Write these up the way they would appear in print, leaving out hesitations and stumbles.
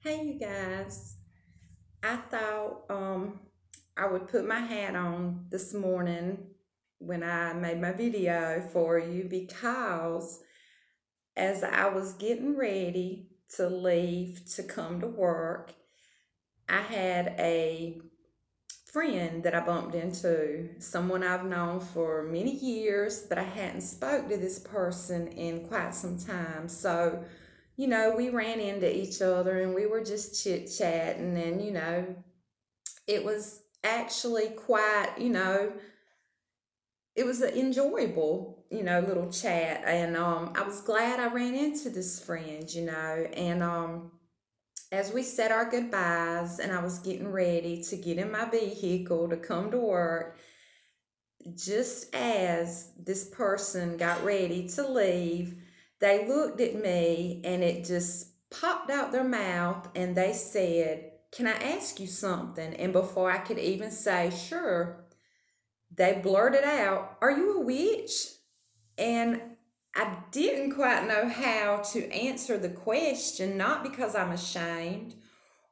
Hey, you guys. I thought I would put my hat on this morning when I made my video for you because as I was getting ready to leave to come to work, I had a friend that I bumped into, someone I've known for many years, but I hadn't spoke to this person in quite some time. So, we ran into each other and we were just chit chatting, and it was actually quite, it was an enjoyable, little chat. And I was glad I ran into this friend, and as we said our goodbyes and I was getting ready to get in my vehicle to come to work, just as this person got ready to leave, they looked at me and it just popped out their mouth and they said, "Can I ask you something?" And before I could even say, "Sure," they blurted out, "Are you a witch?" And I didn't quite know how to answer the question, not because I'm ashamed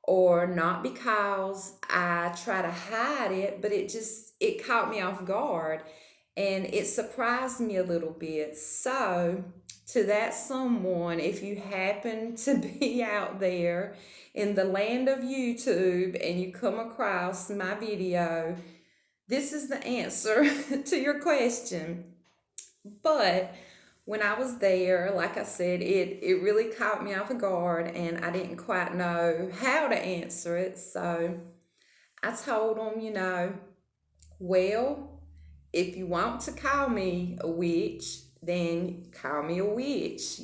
or not because I try to hide it, but it caught me off guard and it surprised me a little bit. So, to that someone, if you happen to be out there in the land of YouTube and you come across my video, this is the answer to your question. But when I was there, like I said, it really caught me off guard and I didn't quite know how to answer it. So I told them, well, if you want to call me a witch, then call me a witch.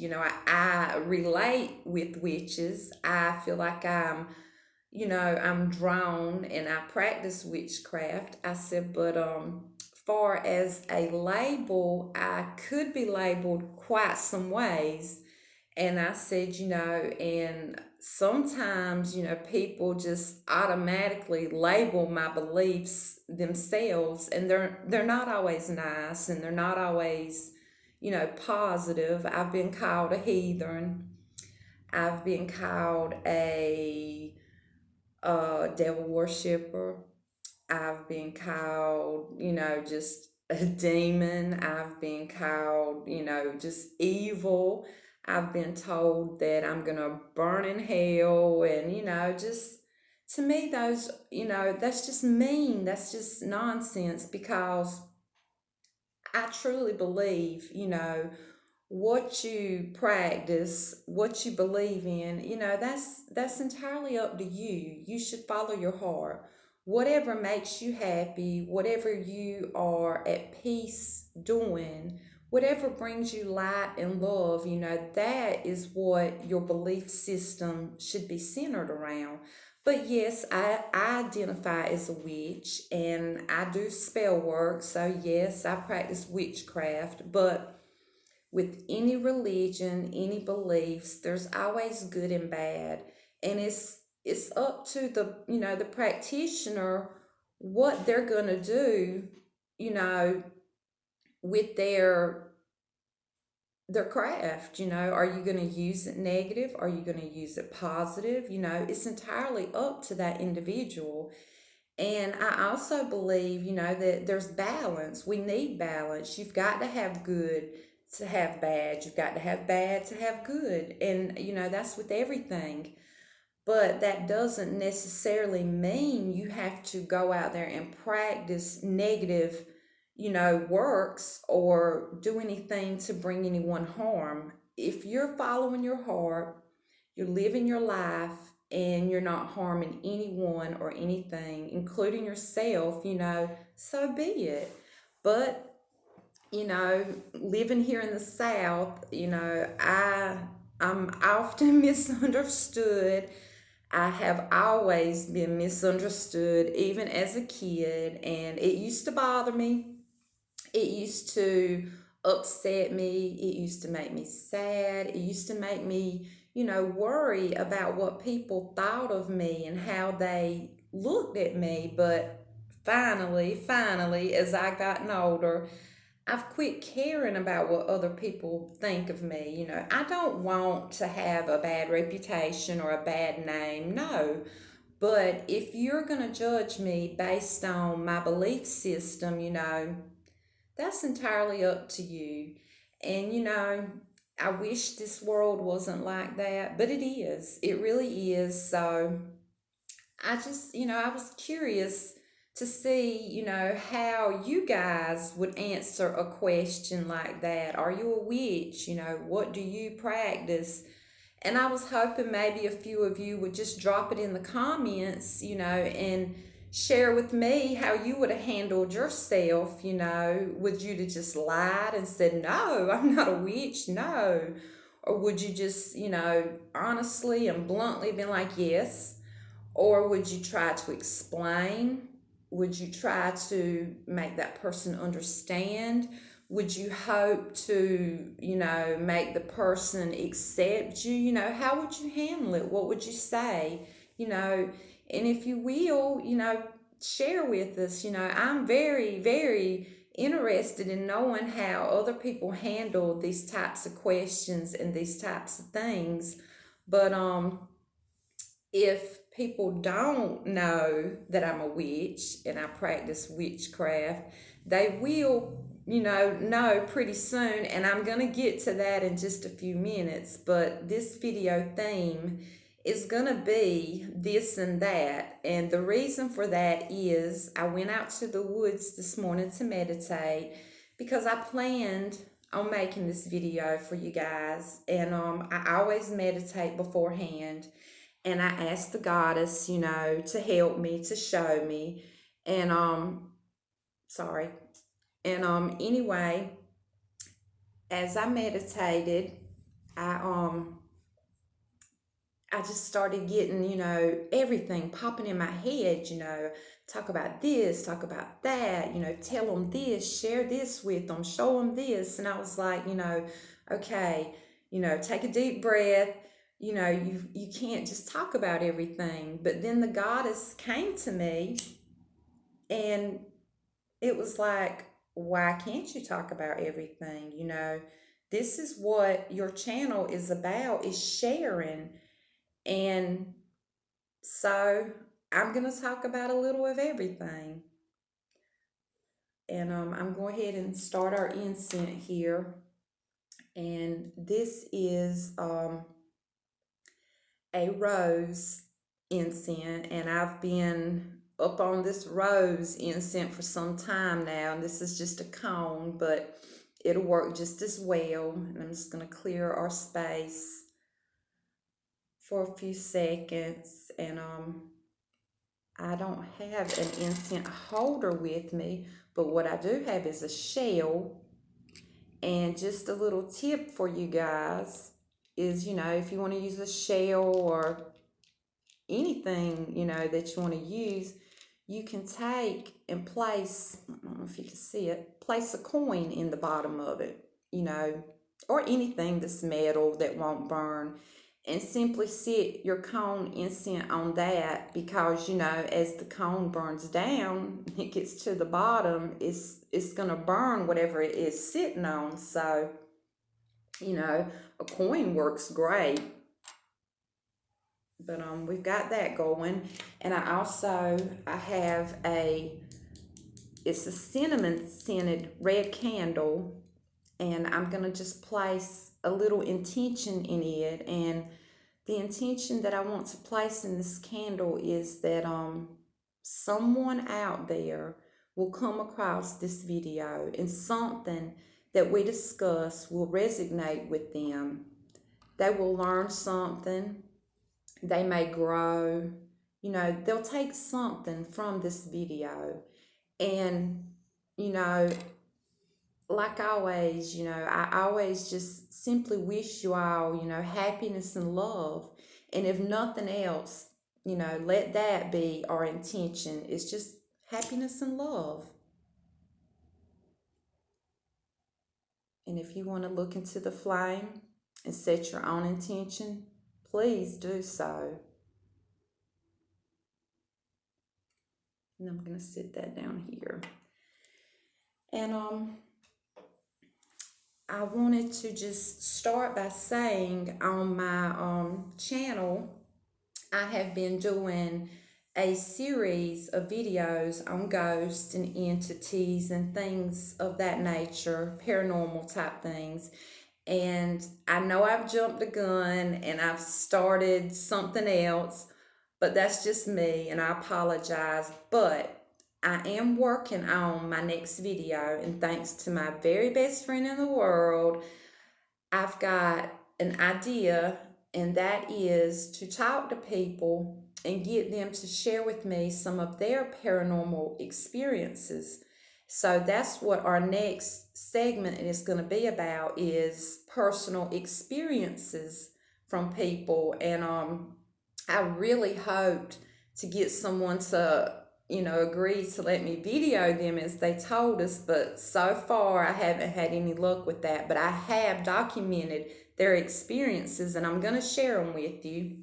I relate with witches. I feel like I'm drawn and I practice witchcraft. I said, but far as a label, I could be labeled quite some ways. And I said, and sometimes, people just automatically label my beliefs themselves, and they're not always nice and they're not always, positive. I've been called a heathen. I've been called a devil worshiper. I've been called, just a demon. I've been called, just evil. I've been told that I'm going to burn in hell. And, just to me, that's just mean. That's just nonsense because I truly believe, what you practice, what you believe in, that's entirely up to you. You should follow your heart. Whatever makes you happy, whatever you are at peace doing, whatever brings you light and love, that is what your belief system should be centered around. But yes, I identify as a witch and I do spell work. So, yes, I practice witchcraft. But with any religion, any beliefs, there's always good and bad. And it's up to the practitioner what they're going to do, you know, with their craft. Are you going to use it negative? Are you going to use it positive? It's entirely up to that individual. And I also believe, that there's balance. We need balance. You've got to have good to have bad. You've got to have bad to have good. And, that's with everything. But that doesn't necessarily mean you have to go out there and practice negative, works or do anything to bring anyone harm. If you're following your heart, you're living your life, and you're not harming anyone or anything, including yourself, so be it. But, living here in the South, I'm often misunderstood. I have always been misunderstood, even as a kid, and it used to bother me. It used to upset me. It used to make me sad. It used to make me, worry about what people thought of me and how they looked at me. But finally, as I gotten older, I've quit caring about what other people think of me. I don't want to have a bad reputation or a bad name. No. But if you're going to judge me based on my belief system, that's entirely up to you. And, I wish this world wasn't like that, but it is. It really is. So I just, I was curious to see, how you guys would answer a question like that. Are you a witch? What do you practice? And I was hoping maybe a few of you would just drop it in the comments, and share with me how you would have handled yourself. Would you have just lied and said, no, I'm not a witch? No. Or would you just, honestly and bluntly been like, yes? Or would you try to explain? Would you try to make that person understand? Would you hope to, make the person accept you? How would you handle it? What would you say? And if you will, share with us. I'm very, very interested in knowing how other people handle these types of questions and these types of things. But if people don't know that I'm a witch and I practice witchcraft, they will, know pretty soon. And I'm going to get to that in just a few minutes. But this video theme is going to be this and that. And the reason for that is I went out to the woods this morning to meditate because I planned on making this video for you guys. And I always meditate beforehand, and I asked the goddess, to help me, to show me. And sorry. And anyway, as I meditated, I I just started getting, everything popping in my head, talk about this, talk about that, tell them this, share this with them, show them this. And I was like, okay, take a deep breath. You can't just talk about everything. But then the goddess came to me and it was like, why can't you talk about everything? This is what your channel is about, is sharing. And so I'm going to talk about a little of everything. And I'm going ahead and start our incense here. And this is a rose incense. And I've been up on this rose incense for some time now. And this is just a cone, but it'll work just as well. And I'm just going to clear our space for a few seconds. And I don't have an incense holder with me, but what I do have is a shell. And just a little tip for you guys is, if you want to use a shell or anything, that you want to use, you can take and place, I don't know if you can see it, place a coin in the bottom of it, or anything that's metal that won't burn, and simply sit your cone incense on that, because as the cone burns down, it gets to the bottom, it's gonna burn whatever it is sitting on. So a coin works great. But we've got that going. And I have it's a cinnamon scented red candle, and I'm going to just place a little intention in it. And the intention that I want to place in this candle is that someone out there will come across this video and something that we discuss will resonate with them. They will learn something. They may grow. They'll take something from this video. And, like always, I always just simply wish you all, happiness and love. And if nothing else, let that be our intention. It's just happiness and love. And if you want to look into the flame and set your own intention, please do so. And I'm going to sit that down here. And I wanted to just start by saying on my channel, I have been doing a series of videos on ghosts and entities and things of that nature, paranormal type things. And I know I've jumped the gun and I've started something else, but that's just me and I apologize. But I am working on my next video, and thanks to my very best friend in the world, I've got an idea, and that is to talk to people and get them to share with me some of their paranormal experiences. So that's what our next segment is going to be about, is personal experiences from people. And I really hoped to get someone to agree to let me video them as they told us, but so far I haven't had any luck with that. But I have documented their experiences and I'm going to share them with you.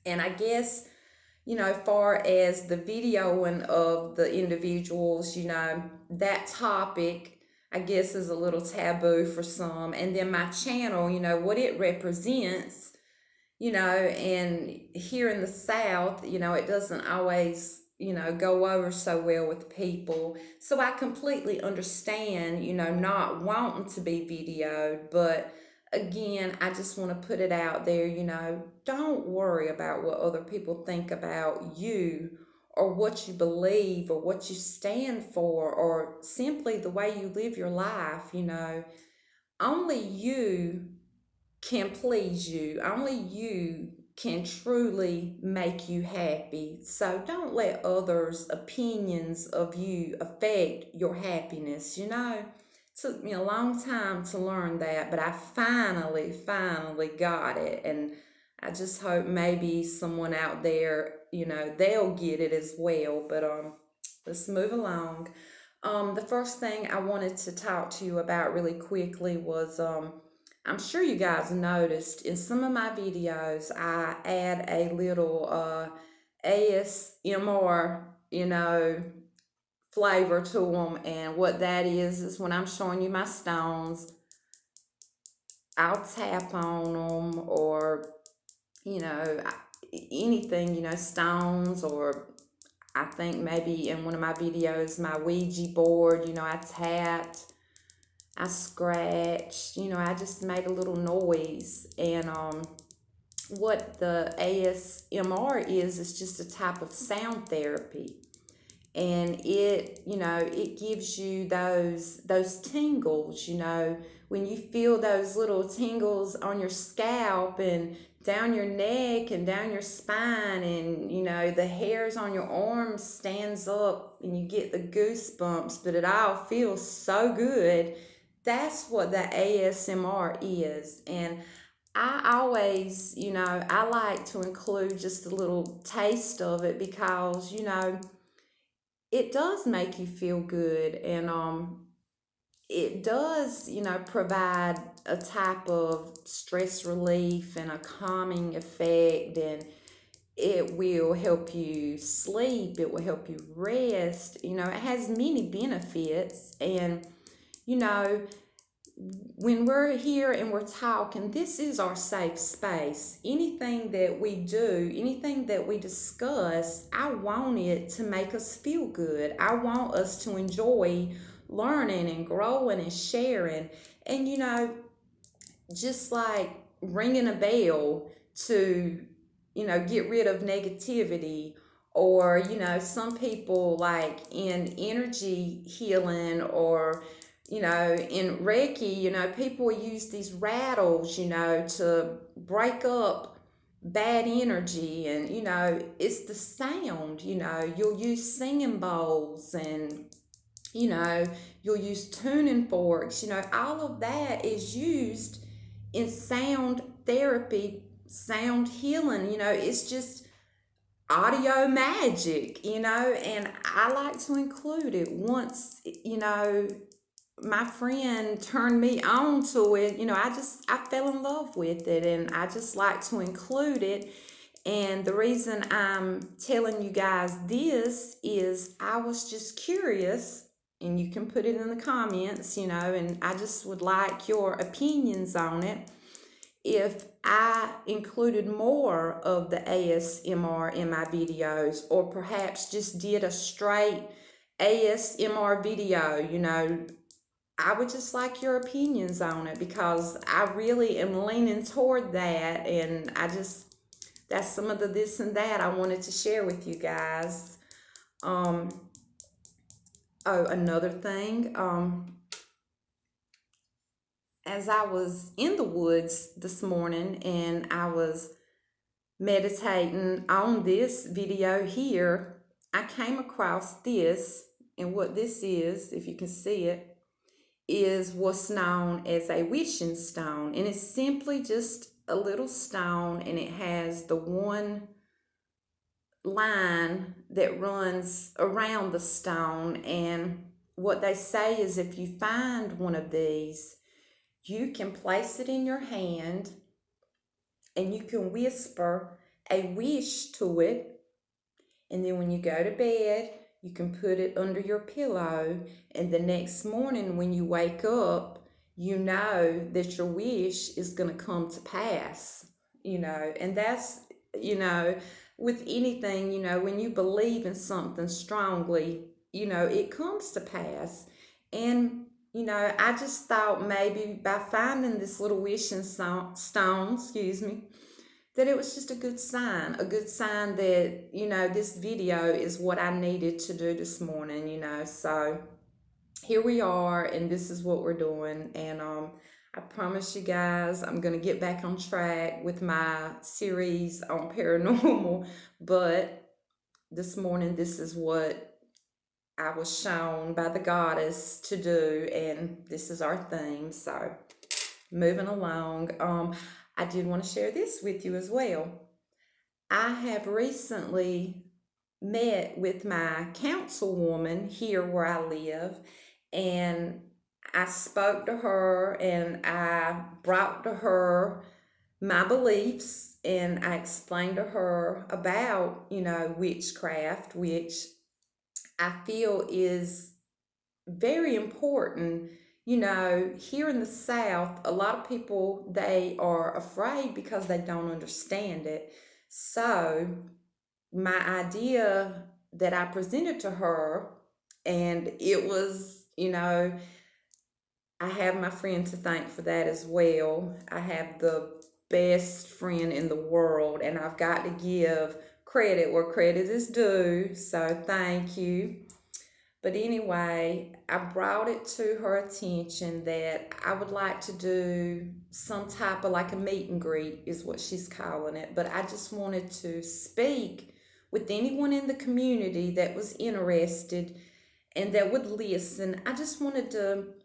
And I guess, far as the videoing of the individuals, that topic, I guess, is a little taboo for some. And then my channel, what it represents, and here in the South, it doesn't always, go over so well with people. So I completely understand, not wanting to be videoed, but again, I just want to put it out there, don't worry about what other people think about you or what you believe or what you stand for or simply the way you live your life, only you can please you. Only you can truly make you happy. So don't let others' opinions of you affect your happiness. Took me a long time to learn that, but I finally got it. And I just hope maybe someone out there, they'll get it as well. But let's move along. The first thing I wanted to talk to you about really quickly was I'm sure you guys noticed in some of my videos, I add a little ASMR, flavor to them. And what that is when I'm showing you my stones, I'll tap on them or, you know, anything, stones, or I think maybe in one of my videos, my Ouija board, I tapped. I scratched, I just made a little noise. And what the ASMR is just a type of sound therapy. And it gives you those tingles, when you feel those little tingles on your scalp and down your neck and down your spine, and the hairs on your arms stands up and you get the goosebumps, but it all feels so good. That's what the ASMR is. And I always, I like to include just a little taste of it because, it does make you feel good. And it does, provide a type of stress relief and a calming effect. And it will help you sleep, it will help you rest. It has many benefits. And you know when we're here and we're talking, this is our safe space. Anything that we do, anything that we discuss, I want it to make us feel good. I want us to enjoy learning and growing and sharing. And, just like ringing a bell to, get rid of negativity. Or, some people like in energy healing or in Reiki, people use these rattles, to break up bad energy. And, it's the sound, you'll use singing bowls and, you'll use tuning forks, all of that is used in sound therapy, sound healing. It's just audio magic, and I like to include it. Once, my friend turned me on to it, I fell in love with it, and I just like to include it. And the reason I'm telling you guys this is I was just curious and you can put it in the comments, and I just would like your opinions on it. If I included more of the ASMR in my videos, or perhaps just did a straight ASMR video, I would just like your opinions on it, because I really am leaning toward that, and that's some of the this and that I wanted to share with you guys. Um, oh, another thing, as I was in the woods this morning and I was meditating on this video here, I came across this, and what this is, if you can see it, is what's known as a wishing stone. And it's simply just a little stone, and it has the one line that runs around the stone. And what they say is, if you find one of these, you can place it in your hand and you can whisper a wish to it. And then when you go to bed, you can put it under your pillow. And the next morning, when you wake up, you know that your wish is going to come to pass. And that's, with anything, when you believe in something strongly, it comes to pass. And I just thought maybe by finding this little wishing stone, excuse me, that it was just a good sign that, this video is what I needed to do this morning, So here we are, and this is what we're doing. And I promise you guys, I'm going to get back on track with my series on paranormal. But this morning, this is what I was shown by the goddess to do, and this is our theme. So moving along, I did want to share this with you as well. I have recently met with my councilwoman here where I live, and I spoke to her and I brought to her my beliefs, and I explained to her about, witchcraft, which I feel is very important. Here in the South, a lot of people, they are afraid because they don't understand it. So my idea that I presented to her, and it was, I have my friend to thank for that as well. I have the best friend in the world, and I've got to give credit where credit is due. So thank you. But anyway, I brought it to her attention that I would like to do some type of like a meet and greet, is what she's calling it. But I just wanted to speak with anyone in the community that was interested and that would listen. I just wanted to,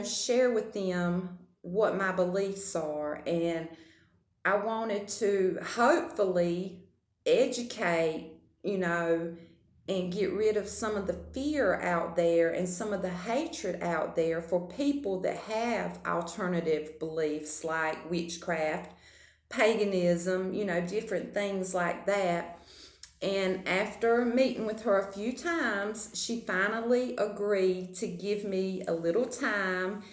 share with them what my beliefs are. And I wanted to hopefully educate, and get rid of some of the fear out there and some of the hatred out there for people that have alternative beliefs like witchcraft, paganism, different things like that. And after meeting with her a few times, she finally agreed to give me a little time,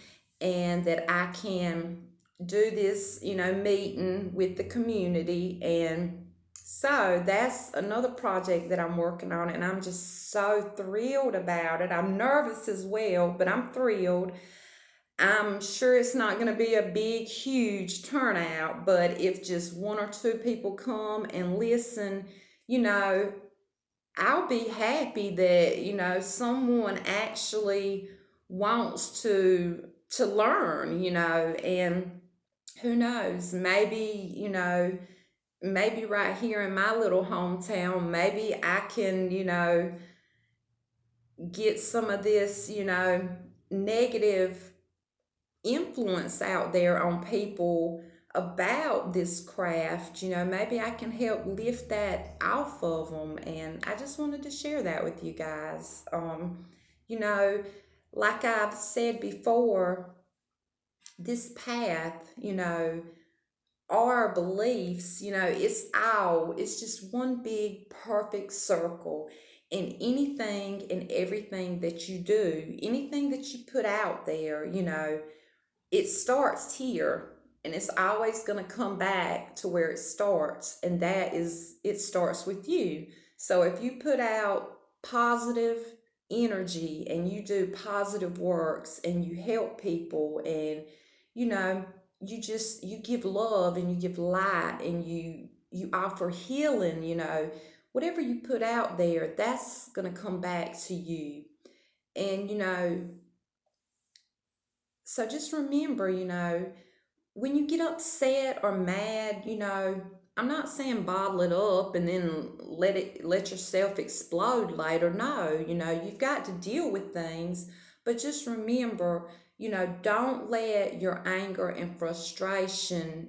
and that I can do this, meeting with the community. And so that's another project that I'm working on, and I'm just so thrilled about it. I'm nervous as well, but I'm thrilled. I'm sure it's not going to be a big, huge turnout, but if just one or two people come and listen, you know, I'll be happy that, someone actually wants to learn, and who knows, maybe, maybe right here in my little hometown, maybe I can, get some of this, negative influence out there on people about this craft. Maybe I can help lift that off of them. And I just wanted to share that with you guys. You know, like I've said before, this path, our beliefs, it's just one big perfect circle. And anything and everything that you do, anything that you put out there, it starts here, and it's always going to come back to where it starts, and that is, it starts with you. So if you put out positive energy and you do positive works and you help people, and you know you give love and you give light and you offer healing, whatever you put out there, that's going to come back to you. And so just remember, when you get upset or mad, I'm not saying bottle it up and then let yourself explode later. No, you've got to deal with things, but just remember, don't let your anger and frustration,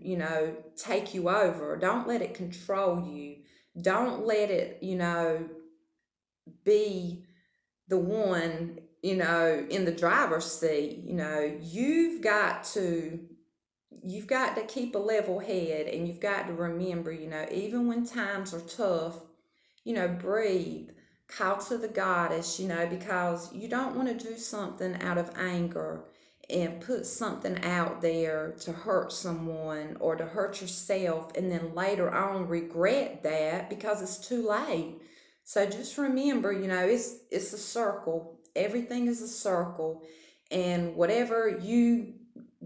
take you over. Don't let it control you. Don't let it, be the one, in the driver's seat. You've got to keep a level head, and you've got to remember, even when times are tough, breathe, call to the goddess, because you don't want to do something out of anger and put something out there to hurt someone or to hurt yourself, and then later on regret that because it's too late. So just remember, it's a circle. Everything is a circle, and whatever you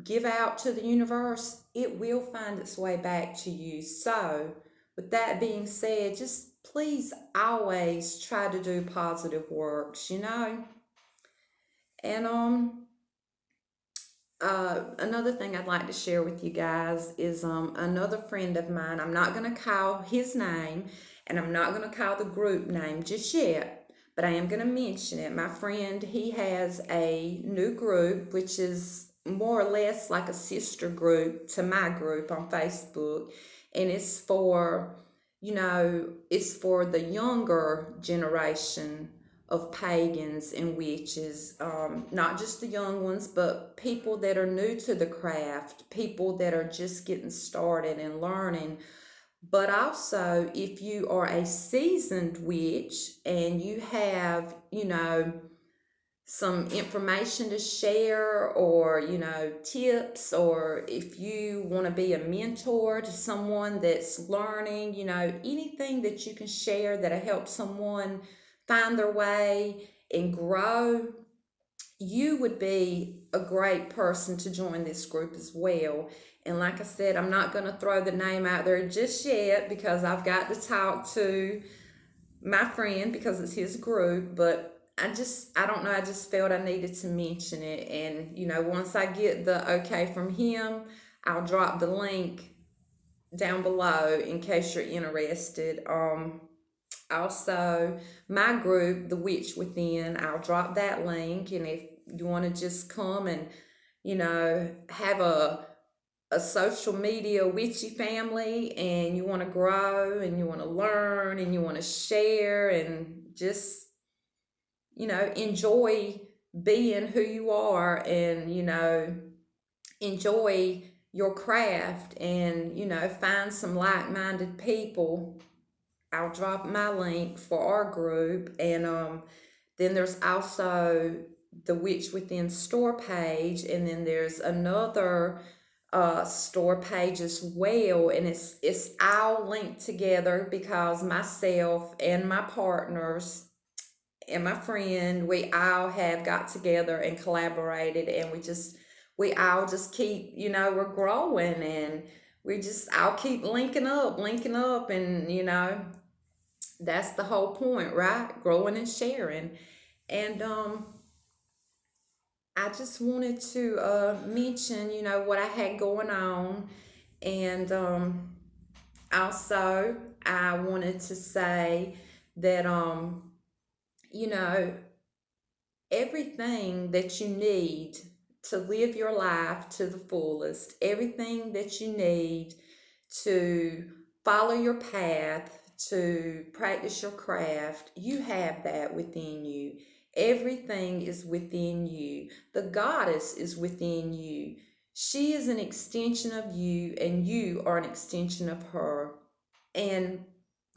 give out to the universe, it will find its way back to you. So, with that being said, just please always try to do positive works, And another thing I'd like to share with you guys is another friend of mine. I'm not going to call his name, and I'm not going to call the group name just yet, but I am going to mention it. My friend, he has a new group, which is more or less like a sister group to my group on Facebook, and it's for the younger generation of pagans and witches, not just the young ones, but people that are new to the craft, people that are just getting started and learning. But also, if you are a seasoned witch and you have, some information to share, or tips, or if you want to be a mentor to someone that's learning, anything that you can share that'll help someone find their way and grow, you would be a great person to join this group as well. And like I said, I'm not going to throw the name out there just yet because I've got to talk to my friend because it's his group. But I don't know, I just felt I needed to mention it. And, once I get the okay from him, I'll drop the link down below in case you're interested. Also, my group, The Witch Within, I'll drop that link. And if you want to just come and, have a social media witchy family, and you want to grow and you want to learn and you want to share and just, enjoy being who you are, and, enjoy your craft, and, find some like minded people, I'll drop my link for our group. And then there's also the Witch Within store page, and then there's another store page as well, and it's all linked together because myself and my partners and my friend, we all have got together and collaborated, and we all just keep, we're growing, and we just all keep linking up, and that's the whole point, right? Growing and sharing. And I just wanted to mention, what I had going on. And also, I wanted to say that, you know, everything that you need to live your life to the fullest, everything that you need to follow your path, to practice your craft, you have that within you. Everything is within you. The goddess is within you. She is an extension of you, and you are an extension of her. And,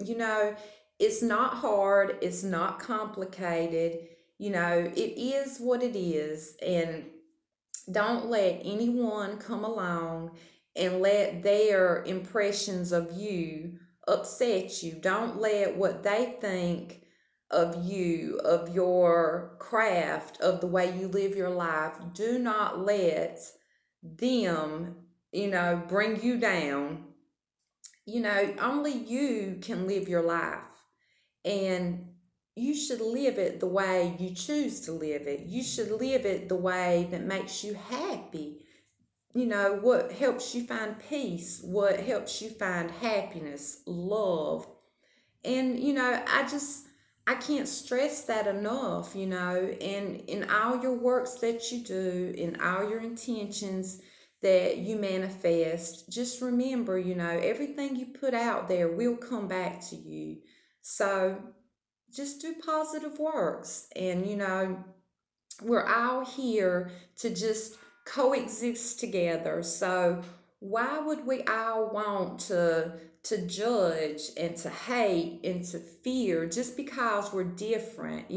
you know, It's not hard, it's not complicated. It is what it is. And don't let anyone come along and let their impressions of you upset you. Don't let what they think of you, of your craft, of the way you live your life, do not let them, bring you down. Only you can live your life. And you should live it the way you choose to live it. You should live it the way that makes you happy. What helps you find peace, what helps you find happiness, love. And, I can't stress that enough, and in all your works that you do, in all your intentions that you manifest, just remember, everything you put out there will come back to you. So just do positive works. And, we're all here to just coexist together. So why would we all want to judge and to hate and to fear just because we're different?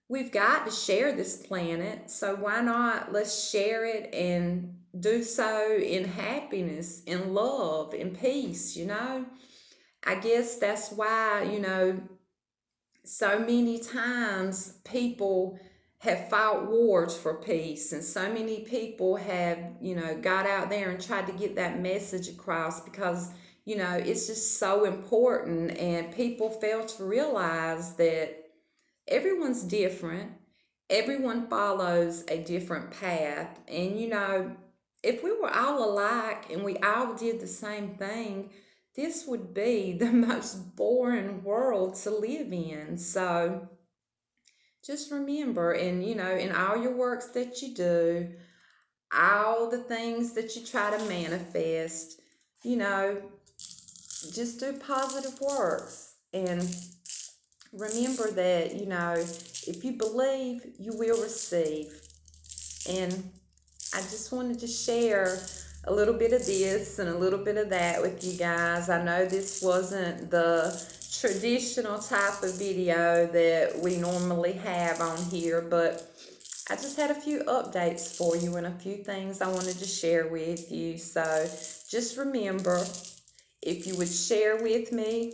We've got to share this planet, so why not let's share it and do so in happiness, in love, in peace. I guess that's why, so many times people have fought wars for peace, and so many people have, got out there and tried to get that message across, because it's just so important. And people fail to realize that everyone's different, everyone follows a different path. And if we were all alike and we all did the same thing, this would be the most boring world to live in. So just remember, and in all your works that you do, all the things that you try to manifest, you know, just do positive works. And remember that, if you believe, you will receive. And I just wanted to share a little bit of this and a little bit of that with you guys. I know this wasn't the traditional type of video that we normally have on here, but I just had a few updates for you and a few things I wanted to share with you. So just remember, if you would share with me,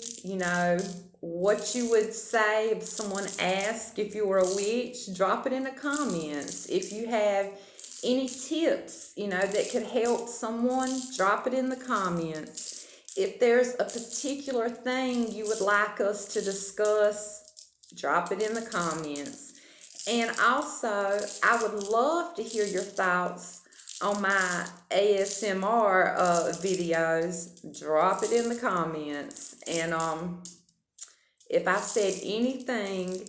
what you would say if someone asked if you were a witch, drop it in the comments. If you have any tips, that could help someone, drop it in the comments. If there's a particular thing you would like us to discuss, drop it in the comments. And also, I would love to hear your thoughts on my ASMR videos. Drop it in the comments. And if I said anything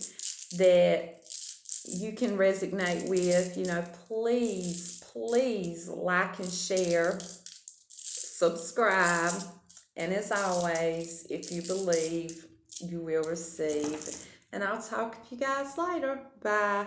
that you can resonate with, please like and share, subscribe. And as always, if you believe, you will receive. And I'll talk to you guys later. Bye.